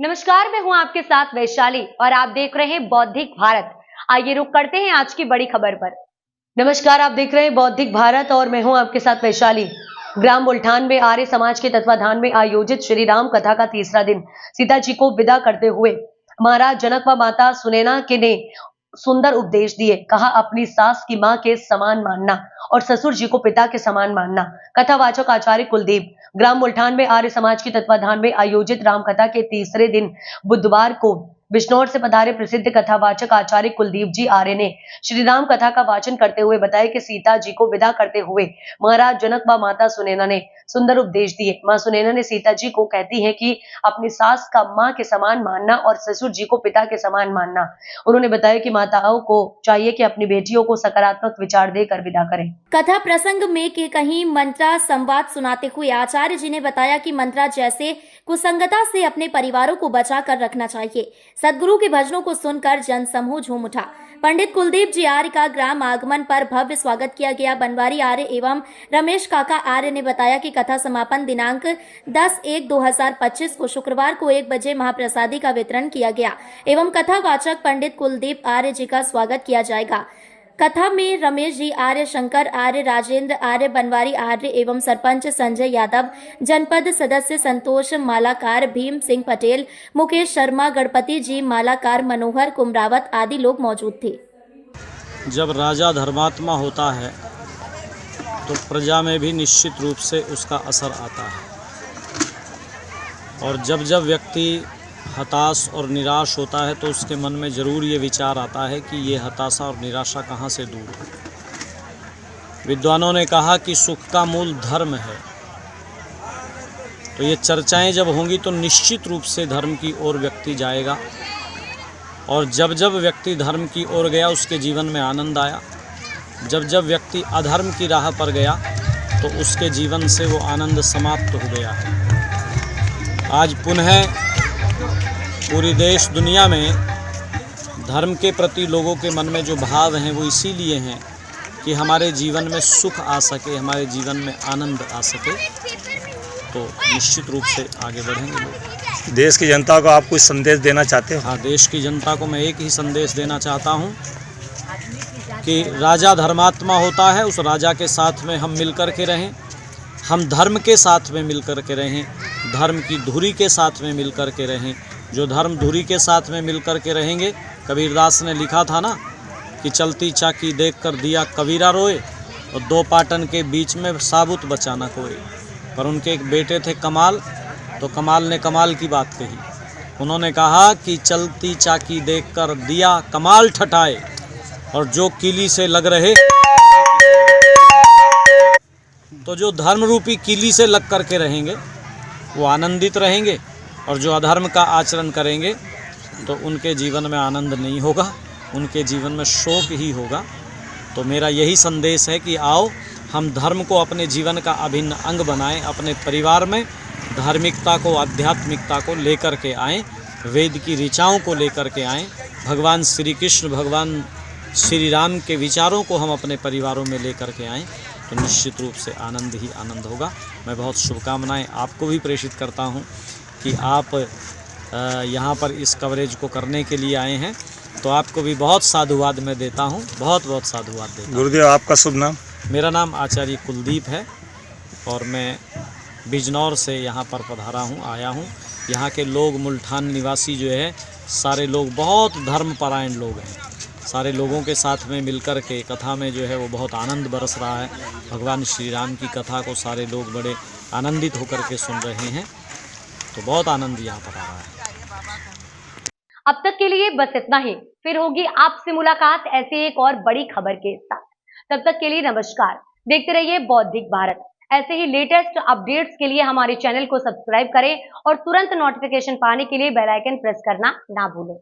नमस्कार, मैं हूं आपके साथ वैशाली और आप देख रहे हैं बौद्धिक भारत। आइए रुक करते हैं आज की बड़ी खबर पर। नमस्कार, आप देख रहे हैं बौद्धिक भारत और मैं हूं आपके साथ वैशाली। ग्राम मुल्ठान में आर्य समाज के तत्वाधान में आयोजित श्री राम कथा का तीसरा दिन सीता जी को विदा करते हुए महाराज जनक व माता सुनैना के ने सुंदर उपदेश दिए। कहा, अपनी सास की मां के समान मानना और ससुर जी को पिता के समान मानना। कथावाचक आचार्य कुलदीप। ग्राम मुल्ठान में आर्य समाज के तत्वाधान में आयोजित रामकथा के तीसरे दिन बुधवार को बिजनौर से पधारे प्रसिद्ध कथावाचक आचार्य कुलदीप जी आर्य ने श्री राम कथा का वाचन करते हुए बताया कि सीता जी को विदा करते हुए महाराज जनक व माता सुनैना ने सुंदर उपदेश दिए। मां सुनैना ने सीता जी को कहती हैं कि अपनी सास का मां के समान मानना और ससुर जी को पिता के समान मानना। उन्होंने बताया कि माताओं को चाहिए कि अपनी बेटियों को सकारात्मक विचार देकर विदा करें। कथा प्रसंग में के कहीं मंत्रा संवाद सुनाते हुए आचार्य जी ने बताया कि मंत्रा जैसे कुसंगता से अपने परिवारों को बचा कर रखना चाहिए। सदगुरु के भजनों को सुनकर जन समूह झूम उठा। पंडित कुलदीप जी आर्य का ग्राम आगमन पर भव्य स्वागत किया गया। बनवारी आर्य एवं रमेश काका आर्य ने बताया कि कथा समापन दिनांक 10/1/2025 को शुक्रवार को 1 बजे महाप्रसादी का वितरण किया गया एवं कथावाचक पंडित कुलदीप आर्य जी का स्वागत किया जाएगा। कथा में रमेश जी आर्य, शंकर आर्य, राजेंद्र आर्य, बनवारी आर्य एवं सरपंच संजय यादव, जनपद सदस्य संतोष मालाकार, भीम सिंह पटेल, मुकेश शर्मा, गणपति जी मालाकार, मनोहर कुमरावत आदि लोग मौजूद थे। जब राजा धर्मात्मा होता है तो प्रजा में भी निश्चित रूप से उसका असर आता है, और जब जब व्यक्ति हताश और निराश होता है तो उसके मन में ज़रूर ये विचार आता है कि ये हताशा और निराशा कहाँ से दूर हो। विद्वानों ने कहा कि सुख का मूल धर्म है, तो ये चर्चाएं जब होंगी तो निश्चित रूप से धर्म की ओर व्यक्ति जाएगा, और जब जब व्यक्ति धर्म की ओर गया उसके जीवन में आनंद आया। जब जब व्यक्ति अधर्म की राह पर गया तो उसके जीवन से वो आनंद समाप्त हो गया है। आज पुनः पूरी देश दुनिया में धर्म के प्रति लोगों के मन में जो भाव हैं वो इसीलिए हैं कि हमारे जीवन में सुख आ सके, हमारे जीवन में आनंद आ सके, तो निश्चित रूप से आगे बढ़ेंगे लोग। देश की जनता को आप कुछ संदेश देना चाहते हो? हाँ, देश की जनता को मैं एक ही संदेश देना चाहता हूँ कि राजा धर्मात्मा होता है, उस राजा के साथ में हम मिलकर के रहें, हम धर्म के साथ में मिलकर के रहें, धर्म की धुरी के साथ में मिलकर के रहें। जो धर्म धुरी के साथ में मिलकर के रहेंगे, कबीरदास ने लिखा था ना कि चलती चाकी देख कर दिया कबीरा रोए और 2 पाटन के बीच में साबुत बचा न कोई। पर उनके एक बेटे थे कमाल, तो कमाल ने कमाल की बात कही। उन्होंने कहा कि चलती चाकी देख कर दिया कमाल ठटाए और जो कीली से लग रहे, तो जो धर्म रूपी कीली से लग कर के रहेंगे वो आनंदित रहेंगे, और जो अधर्म का आचरण करेंगे तो उनके जीवन में आनंद नहीं होगा, उनके जीवन में शोक ही होगा। तो मेरा यही संदेश है कि आओ हम धर्म को अपने जीवन का अभिन्न अंग बनाएं, अपने परिवार में धार्मिकता को, आध्यात्मिकता को लेकर के आएं, वेद की ऋचाओं को लेकर के आएं, भगवान श्री कृष्ण, भगवान श्री राम के विचारों को हम अपने परिवारों में लेकर के आएं, तो निश्चित रूप से आनंद ही आनंद होगा। मैं बहुत शुभकामनाएं आपको भी प्रेषित करता हूं कि आप यहाँ पर इस कवरेज को करने के लिए आए हैं, तो आपको भी बहुत साधुवाद मैं देता हूँ, बहुत बहुत साधुवाद देता हूँ। गुरुदेव, आपका शुभ नाम? मेरा नाम आचार्य कुलदीप है और मैं बिजनौर से यहाँ पर पधारा हूँ, आया हूँ। यहाँ के लोग, मुल्ठान निवासी जो है, सारे लोग बहुत धर्मपरायण लोग हैं। सारे लोगों के साथ में मिलकर के कथा में जो है वो बहुत आनंद बरस रहा है। भगवान श्री राम की कथा को सारे लोग बड़े आनंदित होकर के सुन रहे हैं, तो बहुत आनंद यहाँ पर आ रहा है। अब तक के लिए बस इतना ही, फिर होगी आपसे मुलाकात ऐसे एक और बड़ी खबर के साथ। तब तक के लिए नमस्कार। देखते रहिए बौद्धिक भारत। ऐसे ही लेटेस्ट अपडेट्स के लिए हमारे चैनल को सब्सक्राइब करें और तुरंत नोटिफिकेशन पाने के लिए बेल आइकन प्रेस करना ना भूलें।